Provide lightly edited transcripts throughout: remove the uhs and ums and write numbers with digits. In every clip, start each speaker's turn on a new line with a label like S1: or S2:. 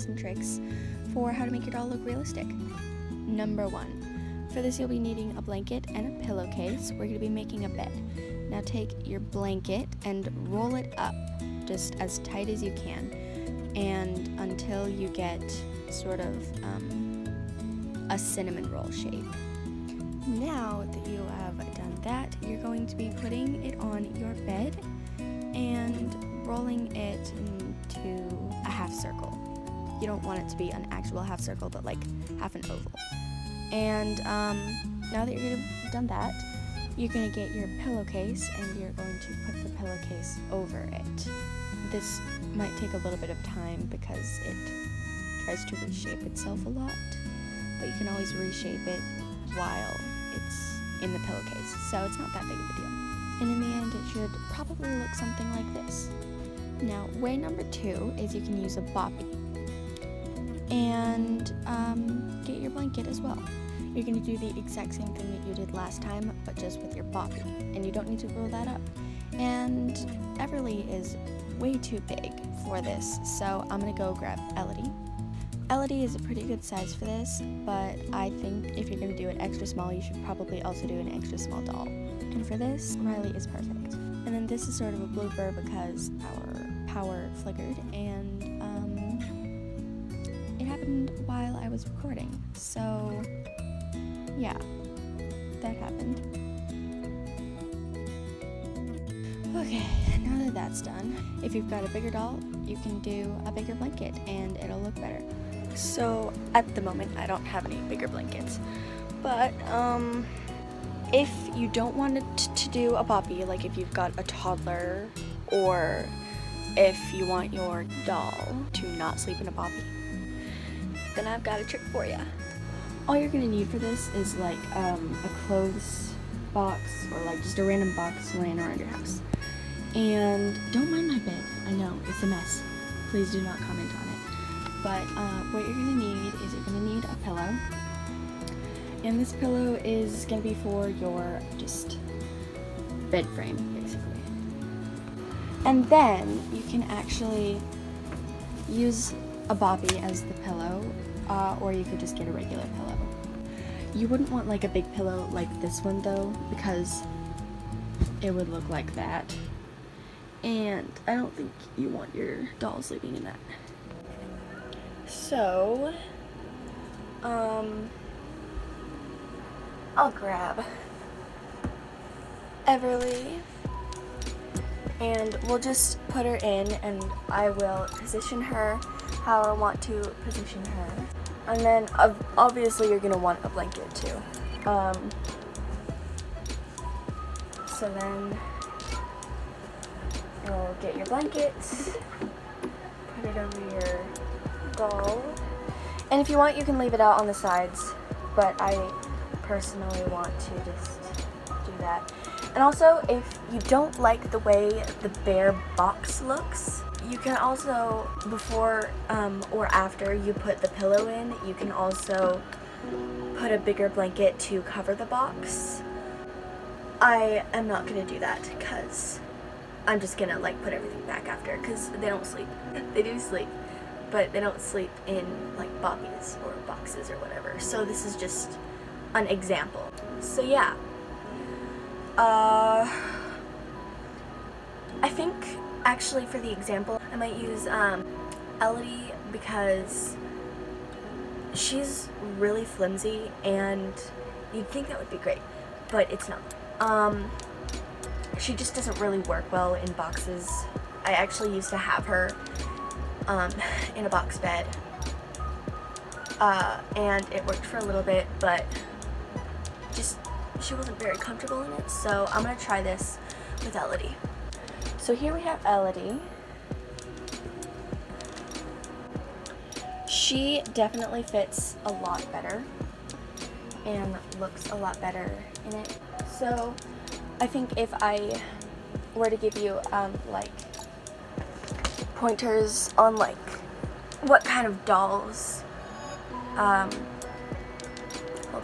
S1: tips and tricks for how to make your doll look realistic. Number 1. For this you'll be needing a blanket and a pillowcase. We're going to be making a bed. Now take your blanket and roll it up just as tight as you can, and until you get sort of a cinnamon roll shape. Now that you have done that, you're going to be putting it on your bed and rolling it into a half circle. You don't want it to be an actual half circle, but like half an oval. And now that you've done that, you're going to get your pillowcase and you're going to put the pillowcase over it. This might take a little bit of time because it tries to reshape itself a lot, but you can always reshape it while it's in the pillowcase, so it's not that big of a deal. And in the end, it should probably look something like this. Now, way number 2 is you can use a boppy and get your blanket as well. You're going to do the exact same thing that you did last time, but just with your boppy, and you don't need to roll that up. And Everly is way too big for this, so I'm going to go grab Elodie. Elodie is a pretty good size for this, but I think if you're going to do it extra small, you should probably also do an extra small doll. And for this, Riley is perfect. And then this is sort of a blooper because our power flickered, and it happened while I was recording. So yeah, that happened. Okay, now that that's done, if you've got a bigger doll, you can do a bigger blanket and it'll look better. So at the moment, I don't have any bigger blankets, but if you don't want it to do a boppy, like if you've got a toddler, or if you want your doll to not sleep in a boppy, then I've got a trick for you. All you're gonna need for this is like a clothes box, or like just a random box laying around your house. And don't mind my bed, I know, it's a mess. Please do not comment on it. But what you're gonna need is you're gonna need a pillow. And this pillow is gonna be for your just bed frame, basically. And then you can actually use a boppy as the pillow, or you could just get a regular pillow. You wouldn't want like a big pillow like this one though, because it would look like that. And I don't think you want your doll sleeping in that. So, I'll grab Everly and we'll just put her in, and I will position her how I want to position her. And then obviously you're gonna want a blanket too. So then you'll get your blanket, put it over your doll, and if you want you can leave it out on the sides, but I personally want to just do that. And also, if you don't like the way the bare box looks, you can also, before or after you put the pillow in, you can also put a bigger blanket to cover the box. I am not going to do that because I'm just going to like put everything back after, because they don't sleep. They do sleep, but they don't sleep in like boppies or boxes or whatever. So this is just an example. So yeah. I think actually for the example I might use Elodie, because she's really flimsy and you'd think that would be great, but it's not. She just doesn't really work well in boxes. I actually used to have her in a box bed, and it worked for a little bit, but just she wasn't very comfortable in it, so I'm gonna try this with Elodie. So here we have Elodie. She definitely fits a lot better and looks a lot better in it. So I think if I were to give you like pointers on like what kind of dolls, hold on,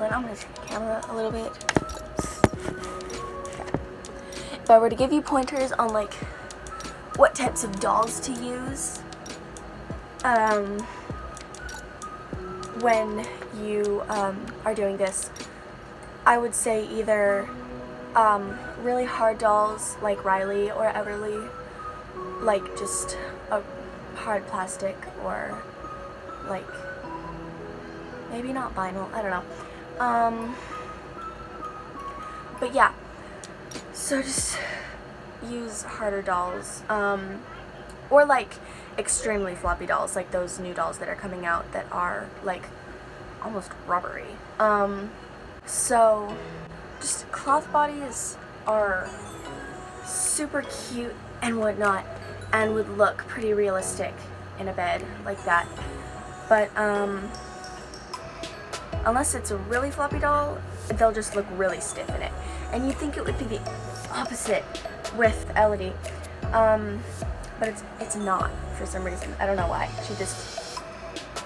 S1: I'm gonna turn the camera a little bit. If I were to give you pointers on like what types of dolls to use, when you are doing this, I would say either really hard dolls like Riley or Everly, like just a hard plastic, or like maybe not vinyl, I don't know. But yeah, so just use harder dolls, or like extremely floppy dolls, like those new dolls that are coming out that are like almost rubbery. So just cloth bodies are super cute and whatnot, and would look pretty realistic in a bed like that. But unless it's a really floppy doll, they'll just look really stiff in it. And you'd think it would be the opposite with Elodie, but it's not for some reason. I don't know why.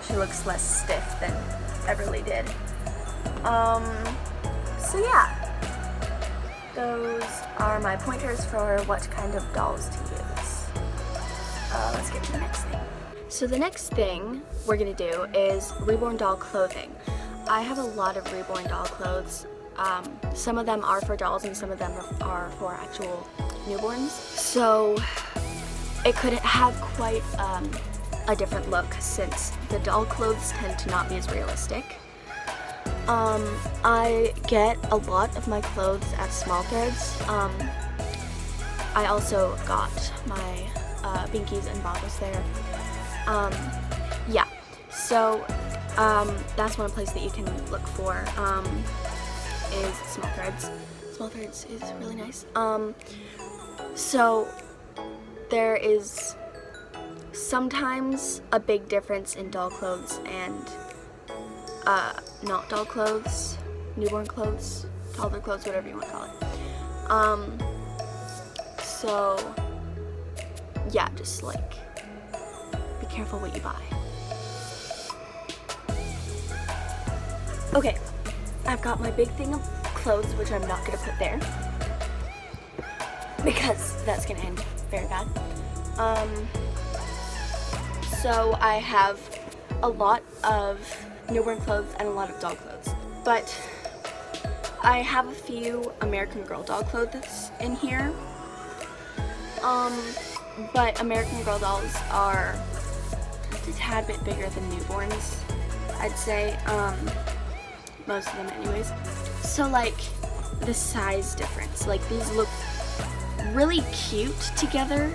S1: She looks less stiff than Everly did. So yeah, those are my pointers for what kind of dolls to use. Let's get to the next thing. So the next thing we're gonna do is Reborn doll clothing. I have a lot of Reborn doll clothes. Some of them are for dolls and some of them are for actual newborns. So it couldn't have quite a different look since the doll clothes tend to not be as realistic. I get a lot of my clothes at Small Threads. I also got my binkies and bottles there. Yeah, so that's one place that you can look for, is Small Threads. Small Threads is really nice. So there is sometimes a big difference in doll clothes and not doll clothes, newborn clothes, toddler clothes, whatever you want to call it. So yeah, just like be careful what you buy. Okay, I've got my big thing of clothes, which I'm not gonna put there because that's gonna end very bad. So I have a lot of newborn clothes and a lot of doll clothes, but I have a few American Girl doll clothes in here. But American Girl dolls are just a tad bit bigger than newborns, I'd say. Most of them anyways. So like the size difference, like these look really cute together,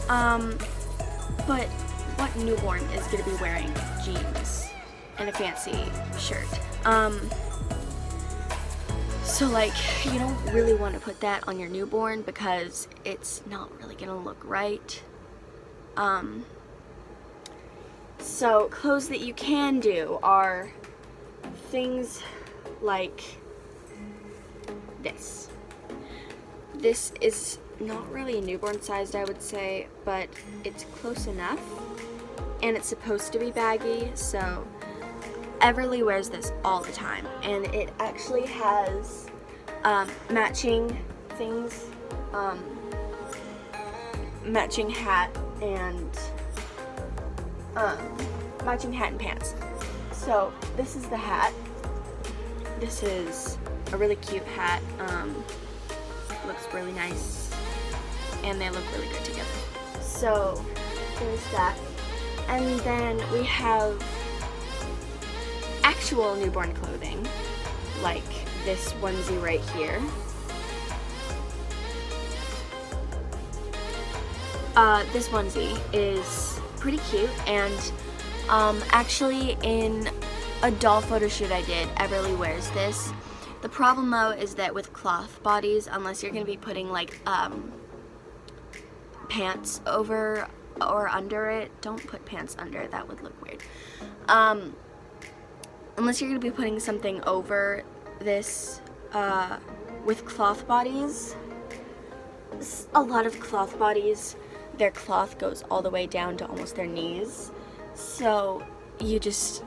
S1: but what newborn is gonna be wearing jeans and a fancy shirt? So like you don't really want to put that on your newborn because it's not really gonna look right. So clothes that you can do are things like this. This is not really newborn sized, I would say, but it's close enough, and it's supposed to be baggy, so Everly wears this all the time, and it actually has matching things, matching hat and pants. So this is the hat. This is a really cute hat. Looks really nice, and they look really good together. So there's that, and then we have actual newborn clothing, like this onesie right here. This onesie is pretty cute, and actually in a doll photo shoot I did, Everly wears this. The problem though is that with cloth bodies, unless you're going to be putting like pants over or under it, don't put pants under, that would look weird. Unless you're going to be putting something over this, with cloth bodies, a lot of cloth bodies, their cloth goes all the way down to almost their knees, so you just,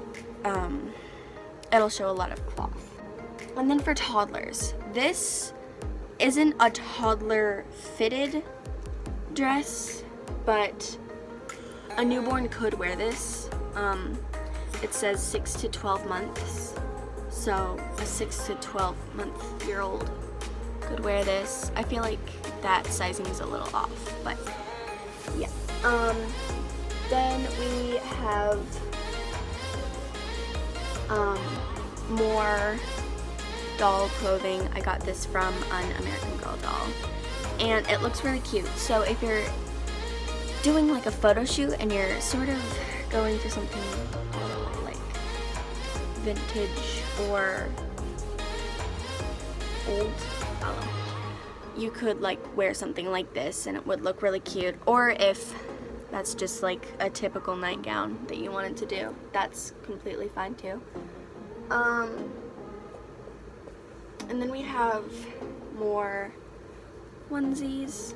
S1: it'll show a lot of cloth. And then for toddlers, this isn't a toddler fitted dress, but a newborn could wear this. it says 6 to 12 months. So a 6 to 12-month-year-old could wear this. I feel like that sizing is a little off, but yeah. Then we have more doll clothing. I got this from an American Girl doll, and it looks really cute. So if you're doing like a photo shoot and you're sort of going for something like vintage or old, I don't know, you could like wear something like this and it would look really cute. Or if that's just like a typical nightgown that you wanted to do, that's completely fine too. And then we have more onesies.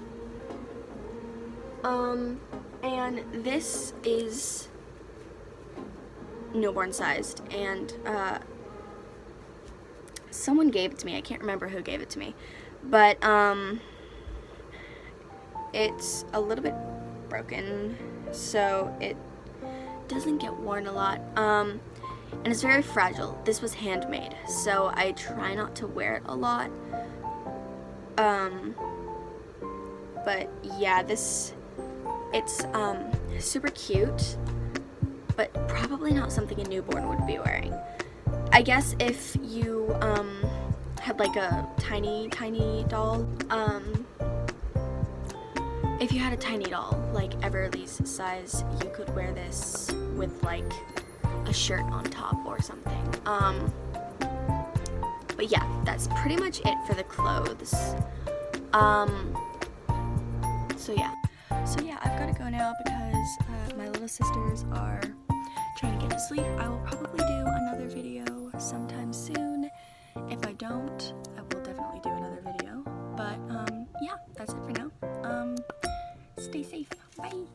S1: And this is newborn sized, and someone gave it to me. I can't remember who gave it to me, but it's a little bit broken, so it doesn't get worn a lot, and it's very fragile. This was handmade, so I try not to wear it a lot, but yeah, it's super cute, but probably not something a newborn would be wearing. I guess if you had like a tiny doll, if you had a tiny doll like Everly's size, you could wear this with like a shirt on top or something. But yeah, that's pretty much it for the clothes. So yeah, I've got to go now because my little sisters are trying to get to sleep. I will probably do another video sometime soon. If I don't, I will definitely do another video. But yeah, that's it for now. Stay safe. Bye.